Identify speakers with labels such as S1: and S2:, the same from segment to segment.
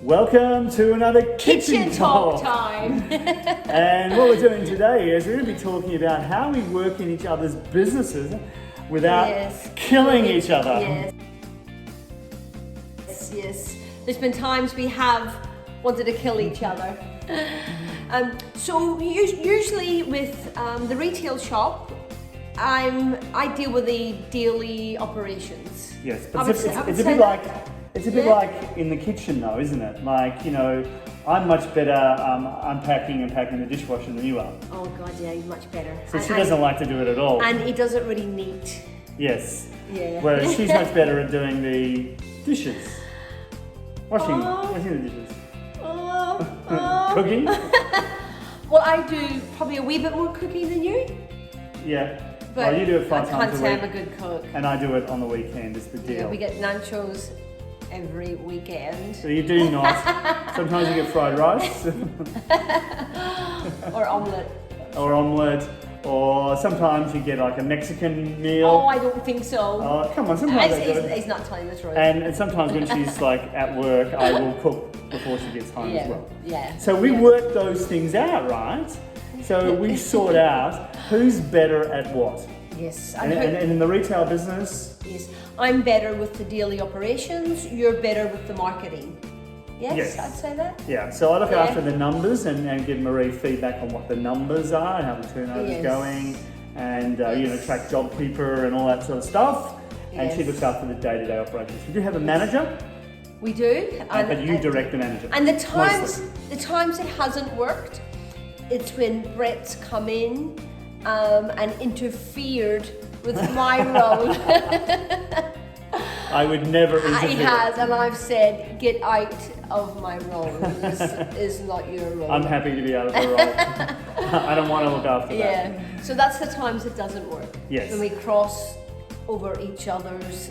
S1: Welcome to another Kitchen
S2: Talk
S1: Talk.
S2: time.
S1: And what we're doing today is we're going to be talking about how we work in each other's businesses without killing each other.
S2: Yes. There's been times we have wanted to kill each other. So usually with the retail shop, I deal with the daily operations.
S1: Yes, but it's a bit like in the kitchen though, isn't it? Like, you know, I'm much better unpacking and packing the dishwasher than you are.
S2: Oh God, yeah, you're much better.
S1: So she doesn't like to do it at all.
S2: And he does it really neat.
S1: Yes.
S2: Yeah.
S1: Whereas she's much better at doing the dishes. Washing the dishes. Cooking?
S2: Well, I do probably a wee bit more cooking than you.
S1: Yeah.
S2: But
S1: well, you do it 5 times a week.
S2: I can't say I'm a good cook.
S1: And I do it on the weekend, is the deal.
S2: Yeah, we get nachos every weekend.
S1: So you do not. Sometimes you get fried rice.
S2: Or omelette.
S1: Or omelette. Or sometimes you get like a Mexican meal.
S2: Oh, I don't think so.
S1: Oh, come on, sometimes I do it.
S2: He's not telling the truth.
S1: And sometimes when she's like at work, I will cook before she gets home as well.
S2: Yeah.
S1: So we work those things out, right? So we sort out who's better at what.
S2: Yes.
S1: And in the retail business?
S2: Yes. I'm better with the daily operations, you're better with the marketing. Yes. I'd say that.
S1: Yeah, so I look after the numbers and give Marie feedback on what the numbers are and how the turnover's going and, you know, track JobKeeper and all that sort of stuff. And she looks after the day-to-day operations. We do have a manager.
S2: We do.
S1: But you direct the manager.
S2: And the times it hasn't worked, it's when Brett's come in and interfered with my role.
S1: I would never interfere.
S2: He has, and I've said, get out of my role. This is not your role.
S1: I'm happy to be out of the role. I don't want to look after that.
S2: Yeah, so that's the times it doesn't work.
S1: Yes.
S2: When we cross over each other's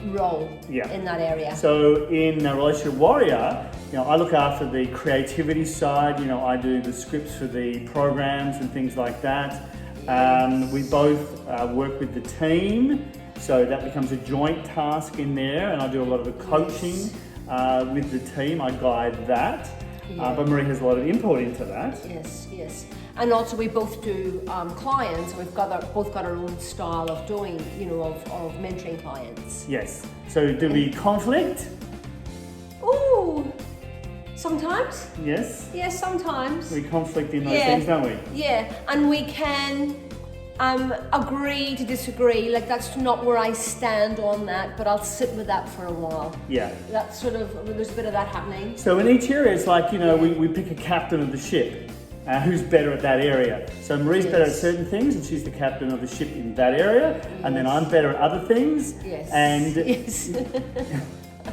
S2: role in that area.
S1: So in Relationship Warrior, you know, I look after the creativity side. You know, I do the scripts for the programs and things like that. We both work with the team, so that becomes a joint task in there, and I do a lot of the coaching with the team. I guide that, but Marie has a lot of input into that.
S2: Yes. And also we both do clients. We've both got our own style of doing, you know, of mentoring clients.
S1: Yes. So do we conflict?
S2: Ooh, sometimes.
S1: Yes.
S2: Yes, sometimes.
S1: We conflict in those things, don't we?
S2: Yeah, and we can agree to disagree. Like, that's not where I stand on that, but I'll sit with that for a while.
S1: Yeah.
S2: That's sort of, there's a bit of that happening.
S1: So in each area, it's like, you know, we pick a captain of the ship. Who's better at that area? So Marie's better at certain things, and she's the captain of the ship in that area, and then I'm better at other things.
S2: Yes.
S1: And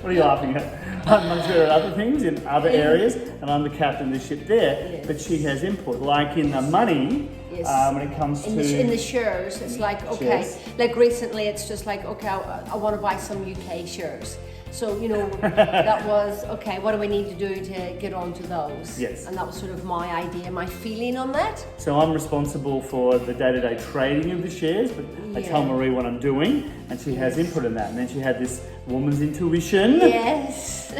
S1: what are you laughing at? I'm much better at other things in other areas, and I'm the captain of the ship there.
S2: Yes.
S1: But she has input, like in the money. When it comes to
S2: in the shares, it's like, okay, like recently, it's just like, okay, I want to buy some UK shares. So, you know, that was, okay, what do we need to do to get onto those?
S1: Yes.
S2: And that was sort of my idea, my feeling on that.
S1: So I'm responsible for the day-to-day trading of the shares, but I tell Marie what I'm doing, and she has input in that. And then she had this woman's intuition.
S2: Yes.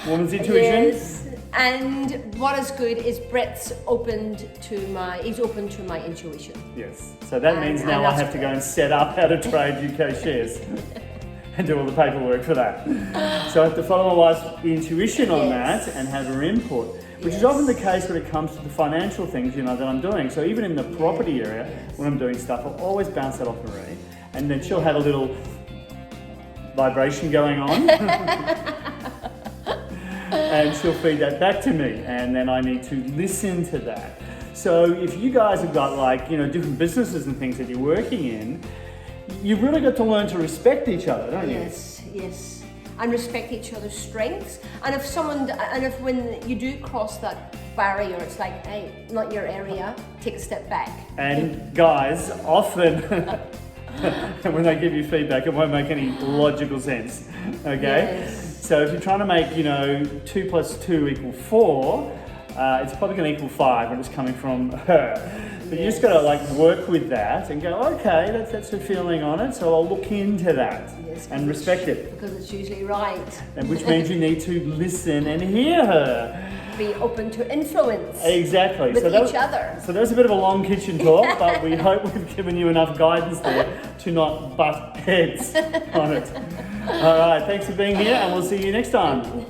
S1: Woman's intuition.
S2: Yes. And what is good is Brett's open to my intuition.
S1: Yes. So that means now I have to go and set up how to trade UK shares. And do all the paperwork for that. So I have to follow my wife's intuition on that and have her input, which is often the case when it comes to the financial things, you know, that I'm doing. So even in the property area, when I'm doing stuff, I'll always bounce that off Marie, and then she'll have a little vibration going on, and she'll feed that back to me, and then I need to listen to that. So if you guys have got, like, you know, different businesses and things that you're working in, you've really got to learn to respect each other, don't you?
S2: Yes. And respect each other's strengths. And if when you do cross that barrier, it's like, hey, not your area, take a step back.
S1: And guys, often when they give you feedback, it won't make any logical sense, okay?
S2: Yes.
S1: So if you're trying to make, you know, 2 + 2 = 4, it's probably going to equal 5 when it's coming from her. But you just got to like work with that and go, okay, that's her feeling on it, so I'll look into that
S2: Yes,
S1: and respect it.
S2: because it's usually right.
S1: And which means you need to listen and hear her.
S2: Be open to influence
S1: Exactly.
S2: with
S1: that
S2: each other.
S1: So that was a bit of a long kitchen talk, but we hope we've given you enough guidance there to not butt heads on it. All right, thanks for being here, and we'll see you next time.